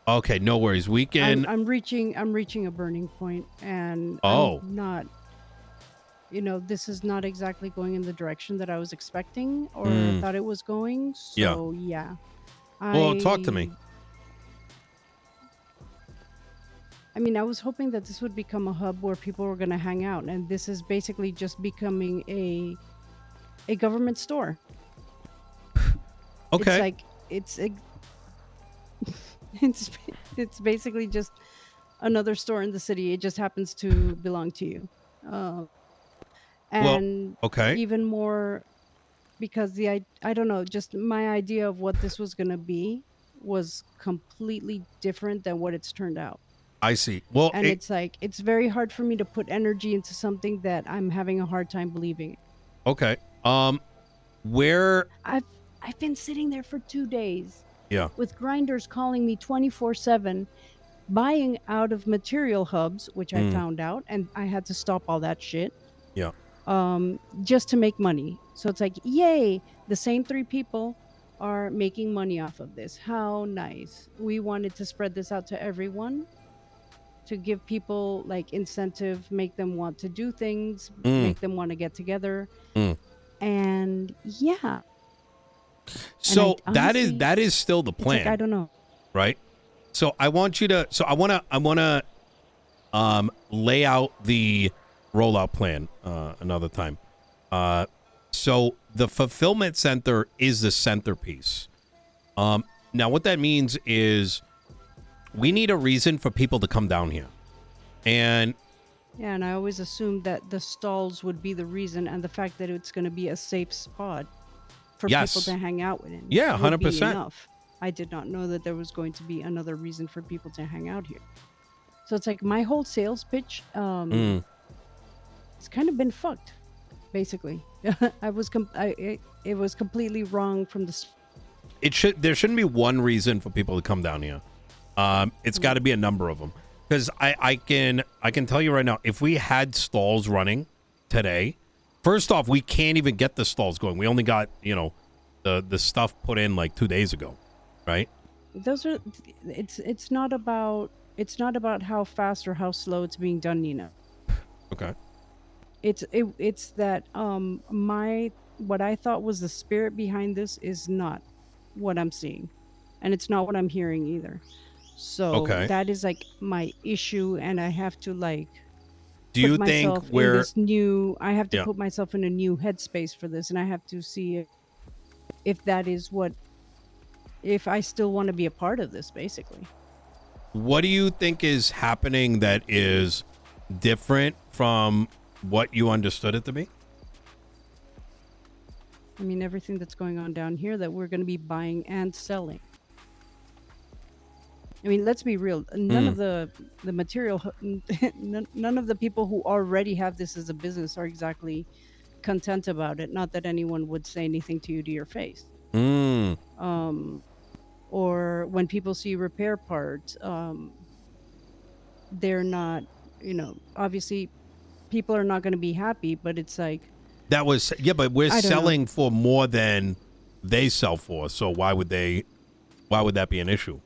Okay, no worries. We can. I'm reaching a burning point, and Oh. I'm not. This is not exactly going in the direction that I was expecting or thought it was going. Yeah. So yeah, Well, talk to me. I mean, I was hoping that this would become a hub where people were going to hang out, and this is basically just becoming a government store. Okay. It's like it's it's basically just another store in the city. It just happens to belong to you. And okay. even more because I don't know, just my idea of what this was going to be was completely different than what it's turned out. I see. Well, And it's like it's very hard for me to put energy into something that I'm having a hard time believing. Okay. Where? I've been sitting there for 2 days. Yeah. With grinders calling me 24/7, buying out of material hubs, which I found out, and I had to stop all that shit. Yeah. Just to make money. So it's like, yay, the same 3 people are making money off of this. How nice. We wanted to spread this out to everyone to give people like incentive, make them want to do things, make them want to get together. And yeah. So and honestly, that is still the plan. Like, I don't know. Right? So I want you to I want to lay out the rollout plan another time. So the fulfillment center is the centerpiece. Now what that means is we need a reason for people to come down here. And yeah, and I always assumed that the stalls would be the reason, and the fact that it's going to be a safe spot for people to hang out with. Yeah, 100%. Enough. I did not know that there was going to be another reason for people to hang out here. So it's like my whole sales pitch, it's kind of been fucked, basically. It was completely wrong from the. There shouldn't be one reason for people to come down here. It's got to be a number of them. Because I can tell you right now, if we had stalls running today, first off, we can't even get the stalls going. We only got, the stuff put in like 2 days ago, right? It's not about how fast or how slow it's being done, Nino. Okay. It's that what I thought was the spirit behind this is not what I'm seeing, and it's not what I'm hearing either. So that is like my issue, and I have to like. Do you think I have to put myself in a new headspace for this, and I have to see if that is if I still want to be a part of this, basically. What do you think is happening that is different from what you understood it to be? I mean, everything that's going on down here that we're going to be buying and selling. I mean, let's be real. None of the material, none of the people who already have this as a business are exactly content about it. Not that anyone would say anything to you to your face. Or when people see repair parts, they're not, obviously people are not going to be happy, but it's like. But we're selling for more than they sell for. So why would that be an issue?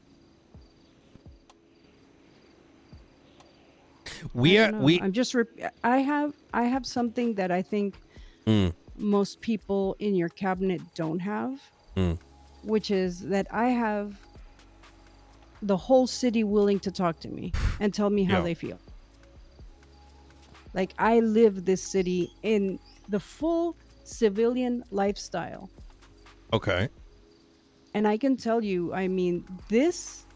I have something that I think most people in your cabinet don't have, which is that I have the whole city willing to talk to me and tell me how they feel. Like, I live this city in the full civilian lifestyle. Okay. And I can tell you, I mean, this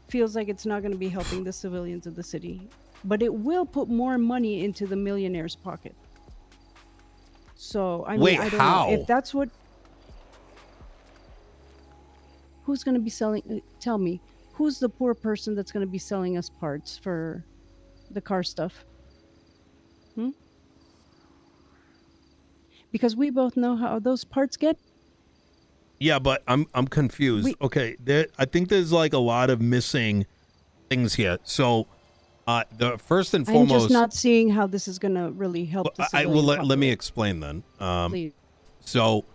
feels like it's not going to be helping the civilians of the city, but it will put more money into the millionaire's pocket. So, I mean, I don't know if that's what. Who's going to be selling? Tell me, who's the poor person that's going to be selling us parts for the car stuff? Because we both know how those parts get. Yeah, but I'm confused. Okay, I think there's like a lot of missing things here. So, the first and foremost, I'm just not seeing how this is going to really help. Let me explain then. Please. So,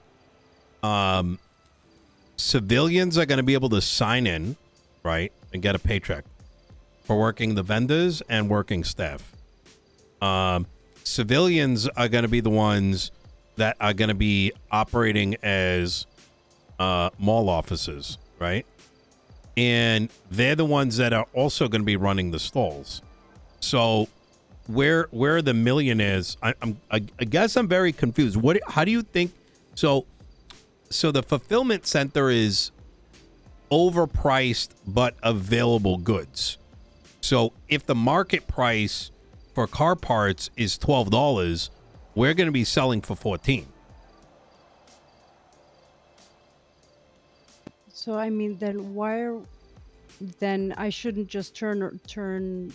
civilians are going to be able to sign in, right? and get a paycheck for working the vendors and working staff. Civilians are going to be the ones that are going to be operating as mall offices, right? And they're the ones that are also going to be running the stalls. So where are the millionaires? I guess I'm very confused. How do you think? So the fulfillment center is overpriced but available goods. So if the market price for car parts is $12, we're going to be selling for $14. So I mean, then I shouldn't just turn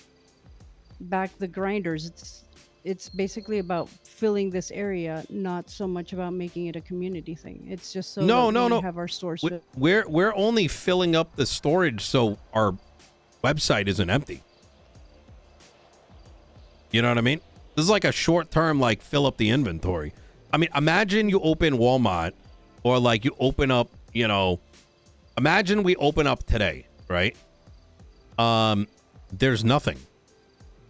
back the grinders. It's basically about filling this area, not so much about making it a community thing. It's just so No. we have our stores. We're only filling up the storage so our website isn't empty. You know what I mean? This is like a short term, like fill up the inventory. I mean, imagine you open Walmart, or like you open up, imagine we open up today, right? There's nothing.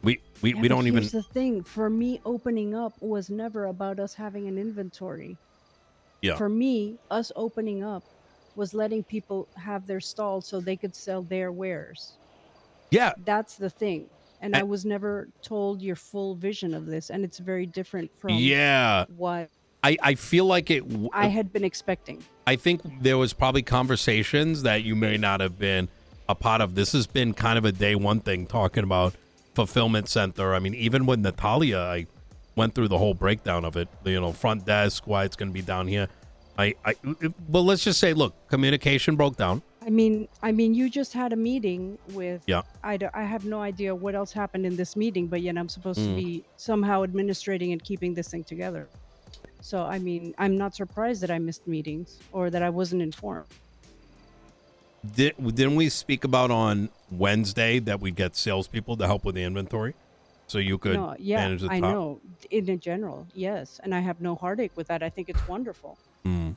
We don't even. Here's the thing. For me, opening up was never about us having an inventory. Yeah. For me, us opening up was letting people have their stalls so they could sell their wares. Yeah. That's the thing. And I was never told your full vision of this, and it's very different from what I feel like I had been expecting. I think there was probably conversations that you may not have been a part of. This has been kind of a day one thing, talking about fulfillment center. I mean, even with Natalia, I went through the whole breakdown of it. Front desk, why it's going to be down here. Well, let's just say, look, communication broke down. I mean, you just had a meeting with. Yeah. I have no idea what else happened in this meeting, but yet I'm supposed to be somehow administrating and keeping this thing together. So, I mean, I'm not surprised that I missed meetings or that I wasn't informed. Didn't we speak about on Wednesday that we'd get salespeople to help with the inventory, so you could manage the top? I know. In general, yes, and I have no heartache with that. I think it's wonderful.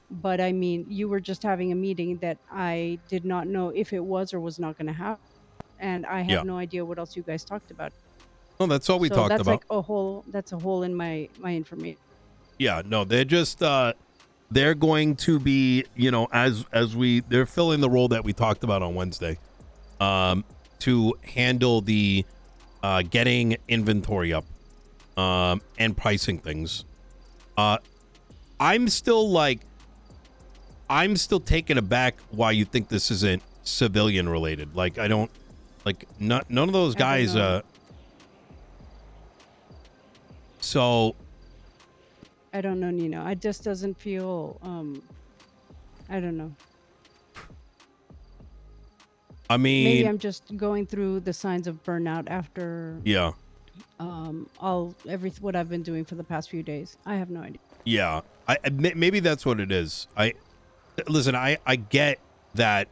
But I mean, you were just having a meeting that I did not know if it was or was not going to happen, and I have no idea what else you guys talked about. No, that's all we talked that's about. Like a hole. That's a hole in my information. Yeah, no, they're just they're going to be, they're filling the role that we talked about on Wednesday, to handle the getting inventory up, and pricing things. I'm still taken aback why you think this isn't civilian related. Like, I don't, like, none of those guys. So I don't know, Nino. It just doesn't feel. I don't know. I mean, maybe I'm just going through the signs of burnout after. Yeah. What I've been doing for the past few days. I have no idea. Yeah, maybe that's what it is. I get that.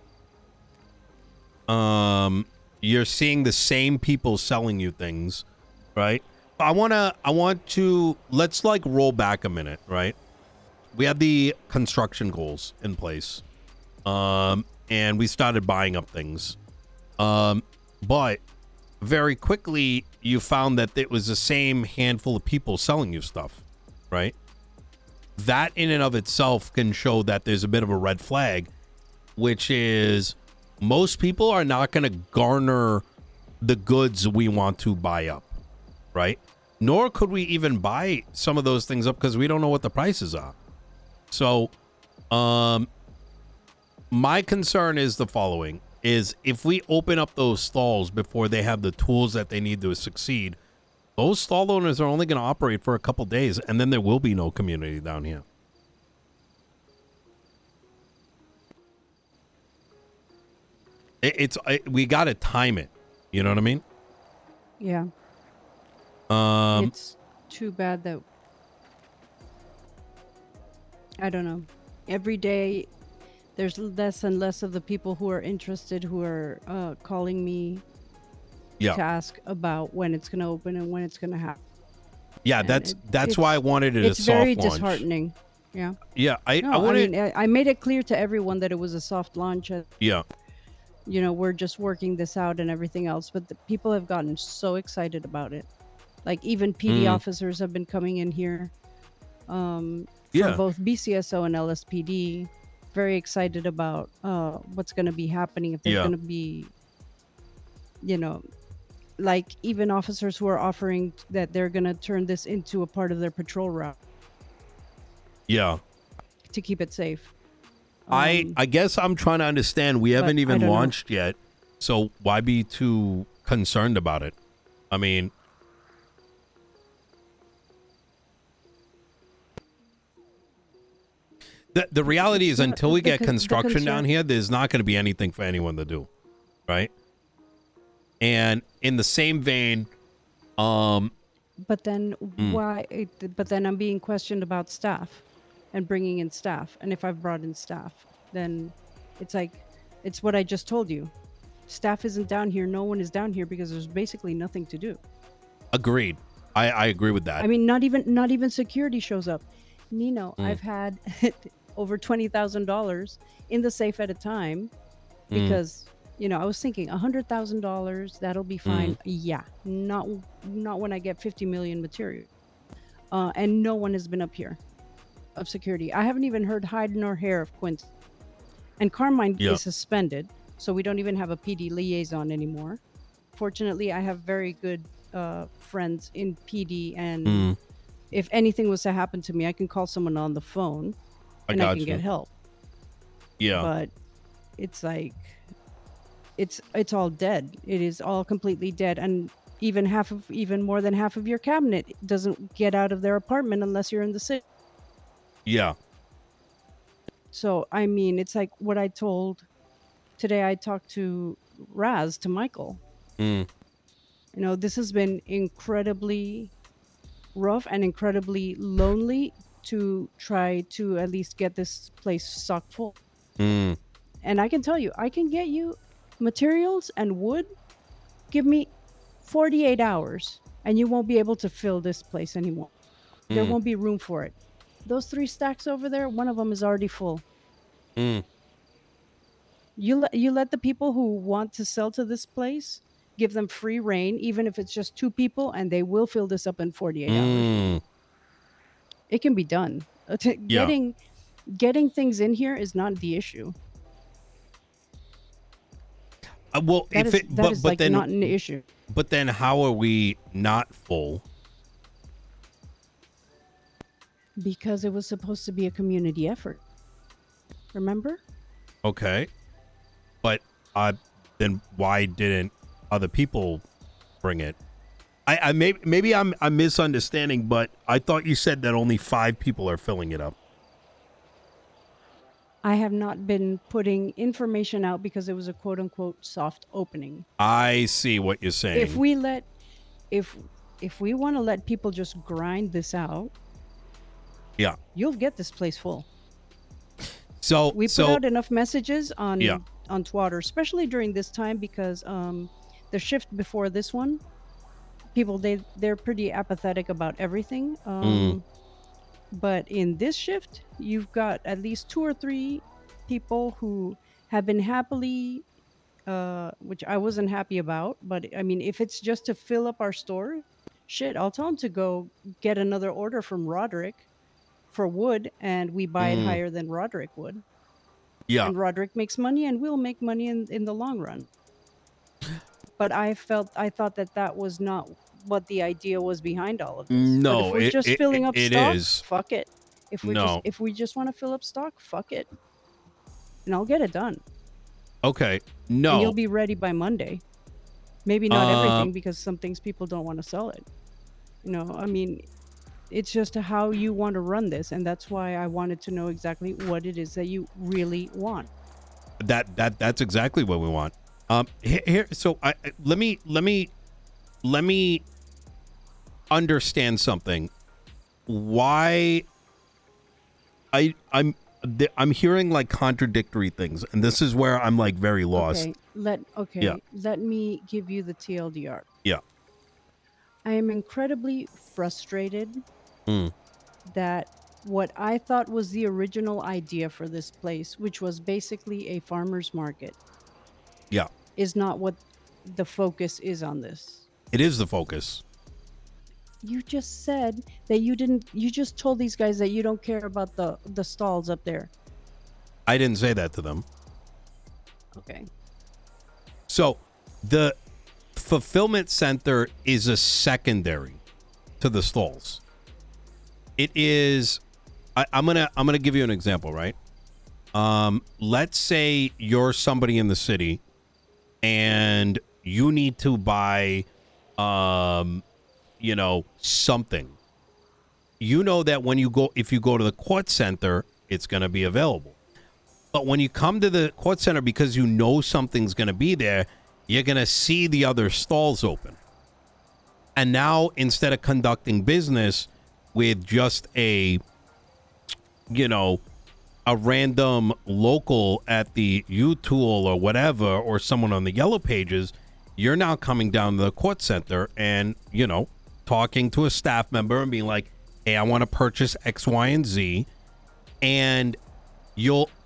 You're seeing the same people selling you things, right? Let's like roll back a minute, right? We had the construction goals in place, and we started buying up things, but very quickly you found that it was the same handful of people selling you stuff, right? That in and of itself can show that there's a bit of a red flag, which is most people are not going to garner the goods we want to buy up, right? Nor could we even buy some of those things up because we don't know what the prices are. So, my concern is the following, is if we open up those stalls before they have the tools that they need to succeed, those stall owners are only going to operate for a couple days, and then there will be no community down here. We got to time it. You know what I mean? Yeah. It's too bad that I don't know. Every day, there's less and less of the people who are interested, who are calling me to ask about when it's going to open and when it's going to happen. Yeah, and that's why I wanted it a soft launch. It's very disheartening. Yeah. Yeah, I made it clear to everyone that it was a soft launch. Yeah. we're just working this out and everything else. But the people have gotten so excited about it. Like even PD Mm, officers have been coming in here from yeah. both BCSO and LSPD, very excited about what's going to be happening, if there's Yeah. going to be, you know, like even officers who are offering that they're going to turn this into a part of their patrol route Yeah. to keep it safe. I guess I'm trying to understand. We But haven't I even don't know. launched yet, so why be too concerned about it? I mean, the reality It's is not until we get the construction down concern. here, there's not going to be anything for anyone to do, right? And in the same vein, um, But then mm, but then I'm being questioned about staff and bringing in staff. And if I've brought in staff, then it's like, it's what I just told you. Staff isn't down here. No one is down here because there's basically nothing to do. agreed. I agree with that. I mean, not even security shows up. Nino, Mm, I've had over $20,000 in the safe at a time mm, because I was thinking $100,000 that'll be mm, fine. Yeah, not when I get 50 million material. And no one has been up here of security. I haven't even heard hide nor hair of Quince. And Carmine yeah, is suspended, so we don't even have a PD liaison anymore. Fortunately, I have very good friends in PD, and mm, if anything was to happen to me, I can call someone on the phone I and I can got get you. help. Yeah, But it's like it's all dead. It is all completely dead, and even more than half of your cabinet doesn't get out of their apartment unless you're in the city. yeah, So I mean, it's like what I told today. I talked to Michael. mm, This has been incredibly rough and incredibly lonely to try to at least get this place stocked full. mm, And I can tell you, I can get you materials and wood. Give me 48 hours and you won't be able to fill this place anymore. There mm, won't be room for it. Those 3 stacks over there, one of them is already full. mm, You let the people who want to sell to this place, give them free reign, even if it's just 2 people, and they will fill this up in 48 hours. mm, It can be done. yeah. Getting things in here is not the issue. Well, That if is it, that is like not an issue but then how are we not full? because it was supposed to be a community effort. Remember? Okay, but then why didn't other people bring it? I maybe I'm misunderstanding, but I thought you said that only 5 people are filling it up. I have not been putting information out because it was a quote unquote soft opening. I see what you're If saying. we let if if we want to let people just grind this out, Yeah. you'll get this place full. So We put out enough messages yeah. on Twitter, especially during this time because the shift before this one, people they're pretty apathetic about everything. Mm, But in this shift, you've got at least 2 or 3 people who have been happily which I wasn't happy about, but I mean, if it's just to fill up our store, shit, I'll tell him to go get another order from Roderick for wood, and we buy it mm, higher than Roderick would. yeah. And Roderick makes money, and we'll make money in the long run. But I thought that that was not what the idea was behind all of this. But if No, we're just filling up it stock, is. fuck it. No. If we just want to fill up stock, fuck it, and I'll get it done, Okay. and you'll No. be ready by Monday. Maybe not Um everything because some things people don't want to sell it. I mean, it's just how you want to run this, and that's why I wanted to know exactly what it is that you really want. that's exactly what we want. Here so let me understand something. Why I'm hearing like contradictory things, and this is where I'm like very lost. Yeah. Let me give you the TLDR. Yeah. I am incredibly frustrated Mm, that what I thought was the original idea for this place, which was basically a farmer's market, Yeah. is not what the focus is on this. It is the focus. You just said that you just told these guys that you don't care about the stalls up there. I didn't say that to them. Okay. So the fulfillment center is a secondary to the stalls. It is. I'm gonna give you an example, right? Let's say you're somebody in the city, and you need to buy, something. You know that if you go to the Quartz Center, it's gonna be available. But when you come to the Quartz Center, because you know something's gonna be there, you're gonna see the other stalls open. And now, instead of conducting business with just a random local at the U-Tool or whatever, or someone on the Yellow Pages, you're now coming down to the Quartz Center and, talking to a staff member and being like, hey, I want to purchase X, Y, and Z. And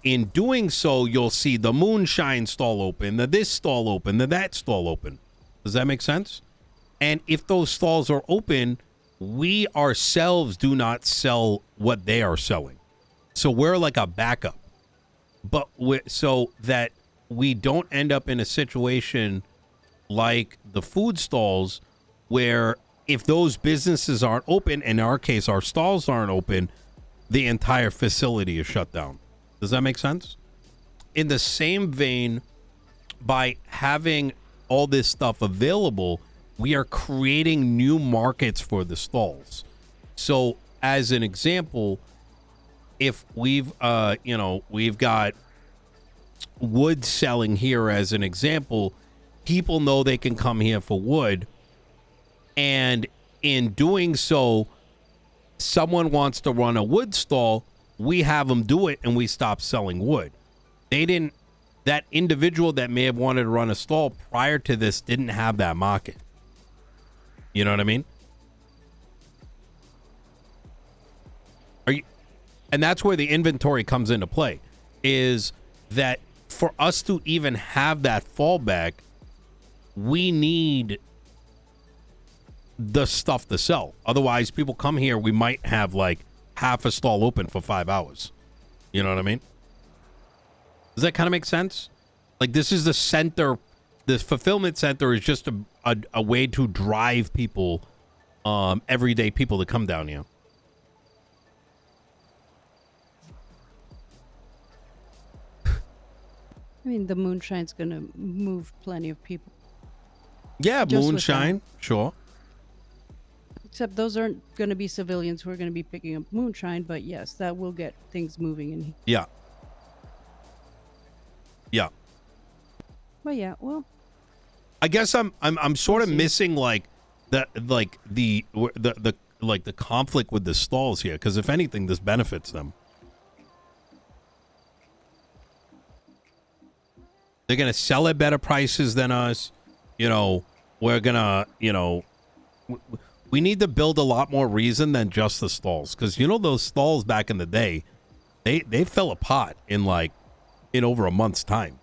in doing so, you'll see the moonshine stall open, the this stall open, the that stall open. Does that make sense? And if those stalls are open, we ourselves do not sell what they are selling. So we're like a backup. But so that we don't end up in a situation like the food stalls where if those businesses aren't open, in our case, our stalls aren't open, the entire facility is shut down. Does that make sense? In the same vein, by having all this stuff available, we are creating new markets for the stalls. So as an example, if we've got wood selling here as an example, people know they can come here for wood. And in doing so, someone wants to run a wood stall, we have them do it and we stop selling wood. That individual that may have wanted to run a stall prior to this didn't have that market. You know what I mean? And that's where the inventory comes into play, is that for us to even have that fallback, we need the stuff to sell. Otherwise, people come here, we might have like half a stall open for 5 hours. You know what I mean? Does that kind of make sense? Like, this is the center. This fulfillment center is just a way to drive people, everyday people to come down here. I mean, the moonshine's going to move plenty of people. Yeah, Just moonshine, sure. Except those aren't going to be civilians who are going to be picking up moonshine, but yes, that will get things moving in here. Yeah. Yeah. But yeah, well, I guess I'm sort of missing like the conflict with the stalls here, because if anything, this benefits them. They're gonna sell at better prices than us. We're gonna, we need to build a lot more reason than just the stalls, because those stalls back in the day, they fell apart in over a month's time.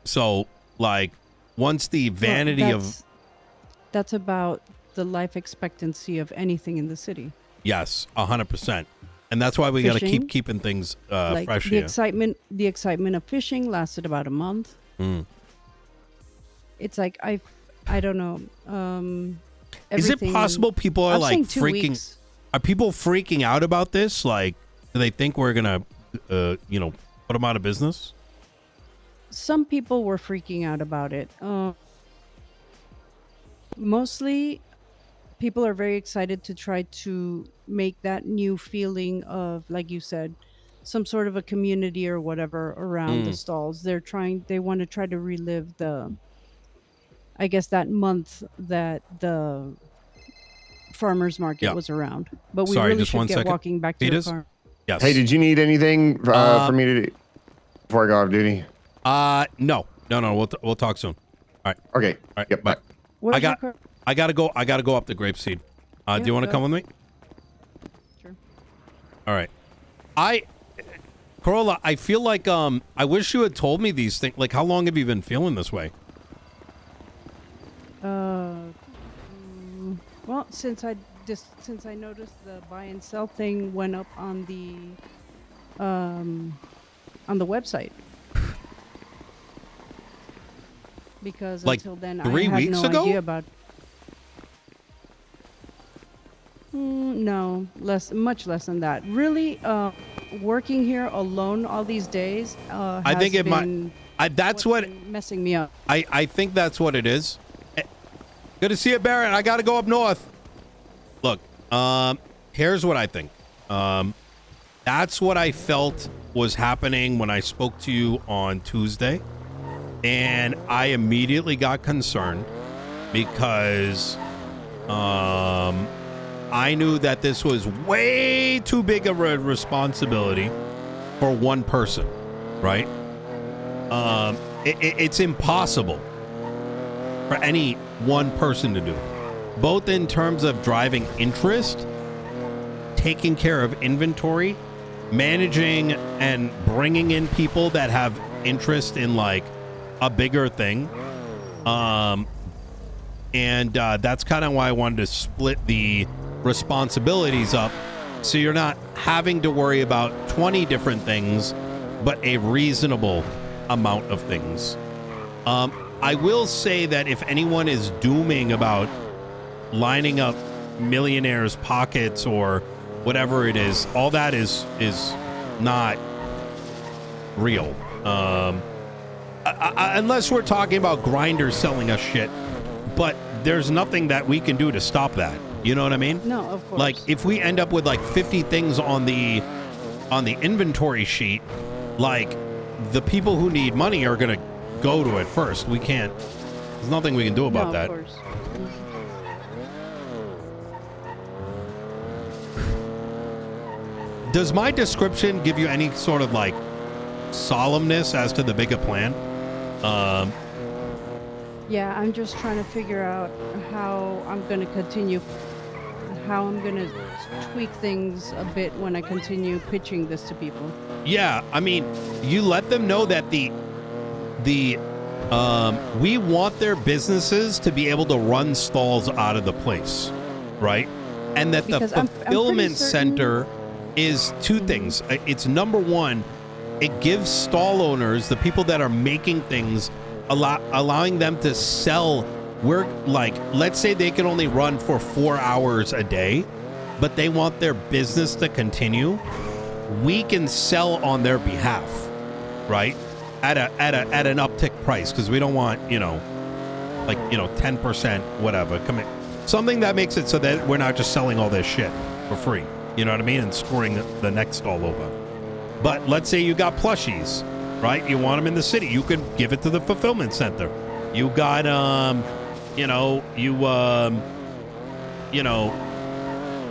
So once the vanity that's about the life expectancy of anything in the city. Yes, 100%. And that's why we got to keep keeping things fresh the here. The excitement of fishing lasted about a month. It's like I don't know. Is it possible people are freaking? Weeks. Are people freaking out about this? Like, do they think we're gonna, put them out of business? Some people were freaking out about it. Mostly, people are very excited to try to make that new feeling of, like you said, some sort of a community or whatever around the stalls. They want to try to relive that month that the farmers market was around. But we really should get walking back to the farm. Yes. Hey, did you need anything for me to do before I go off duty? No. We'll talk soon. All right. Okay. All right. Yep. Bye. I gotta go up to Grapeseed. Do you want to come with me? Sure. All right. Carola, I feel like I wish you had told me these things. Like, how long have you been feeling this way? Well, since I noticed the buy and sell thing went up on the website. Because Like until then 3 I had weeks no ago? idea about. No, much less than that. Really, working here alone all these days I think it might. That's what messing me up. I think that's what it is. Good to see you, Barrett. I got to go up north. Look, here's what I think. That's what I felt was happening when I spoke to you on Tuesday. And I immediately got concerned because I knew that this was way too big of a responsibility for one person, right? It's impossible for any one person to do, both in terms of driving interest, taking care of inventory, managing and bringing in people that have interest in like a bigger thing. And that's kind of why I wanted to split the responsibilities up so you're not having to worry about 20 different things, but a reasonable amount of things. I will say that if anyone is dooming about lining up millionaires' pockets or whatever it is, all that is not real. Unless we're talking about grinders selling us shit, but there's nothing that we can do to stop that. You know what I mean? No, of course. Like if we end up with like 50 things on the inventory sheet, like the people who need money are gonna go to it first. We can't. There's nothing we can do about that. Of course. Does my description give you any sort of like solemnness as to the bigger plan? Yeah, I'm just trying to figure out how I'm going to continue, how I'm going to tweak things a bit when I continue pitching this to people. Yeah, I mean, you let them know that we want their businesses to be able to run stalls out of the place, right? And that Because the I'm fulfillment pretty certain- center is two things. It's number one, it gives stall owners, the people that are making things, allowing them to sell. We're like, let's say they can only run for 4 hours a day, but they want their business to continue. We can sell on their behalf, right? At an uptick price, because we don't want, 10%, whatever. Come in. Something that makes it so that we're not just selling all this shit for free. You know what I mean? And screwing the next stall over. But let's say you got plushies, right? You want them in the city. You could give it to the fulfillment center. You got,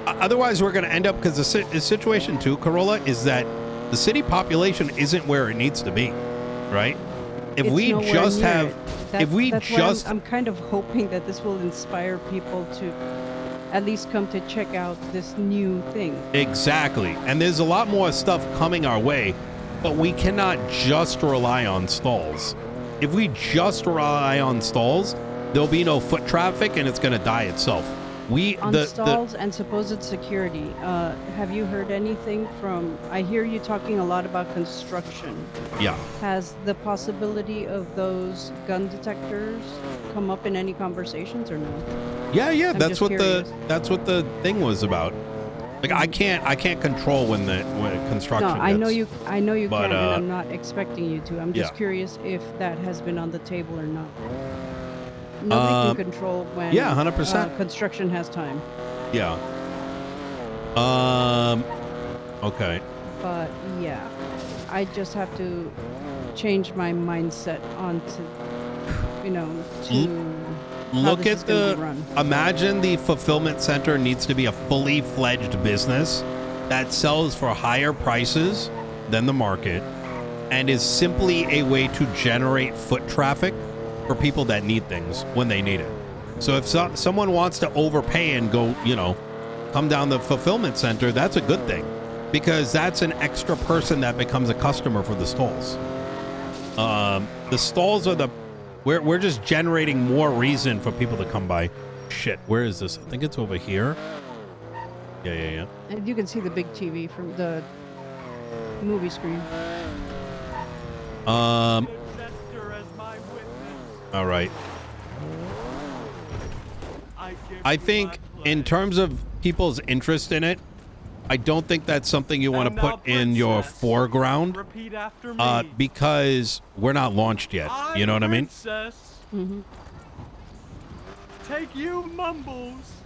otherwise we're going to end up, because the situation too, Carola, is that the city population isn't where it needs to be, right? If It's we nowhere just near have, it. if we That's why just, I'm kind of hoping that this will inspire people to at least come to check out this new thing. exactly. And there's a lot more stuff coming our way, but we cannot just rely on stalls. If we just rely on stalls, there'll be no foot traffic and it's going to die itself. Stalls and supposed security. Have you heard anything from? I hear you talking a lot about construction. Yeah. Has the possibility of those gun detectors come up in any conversations or no? Yeah. I'm That's just what curious. that's what the thing was about. Like I can't control when construction. No, I know you but, can, and I'm not expecting you to. I'm just yeah. curious if that has been on the table or not. Nobody can control when 100%. Construction has time. Yeah. Okay. But yeah, I just have to change my mindset onto, to how Look this at is gonna be run. imagine the fulfillment center needs to be a fully fledged business that sells for higher prices than the market and is simply a way to generate foot traffic for people that need things when they need it. So if someone wants to overpay and go, come down the fulfillment center, that's a good thing. because that's an extra person that becomes a customer for the stalls. The stalls are we're just generating more reason for people to come by. Shit, where is this? I think it's over here. Yeah. And you can see the big TV from the movie screen. All right. I think in terms of people's interest in it, I don't think that's something you want to put in your foreground, because we're not launched yet. You know what I mean? Mm-hmm. Take you, Mumbles.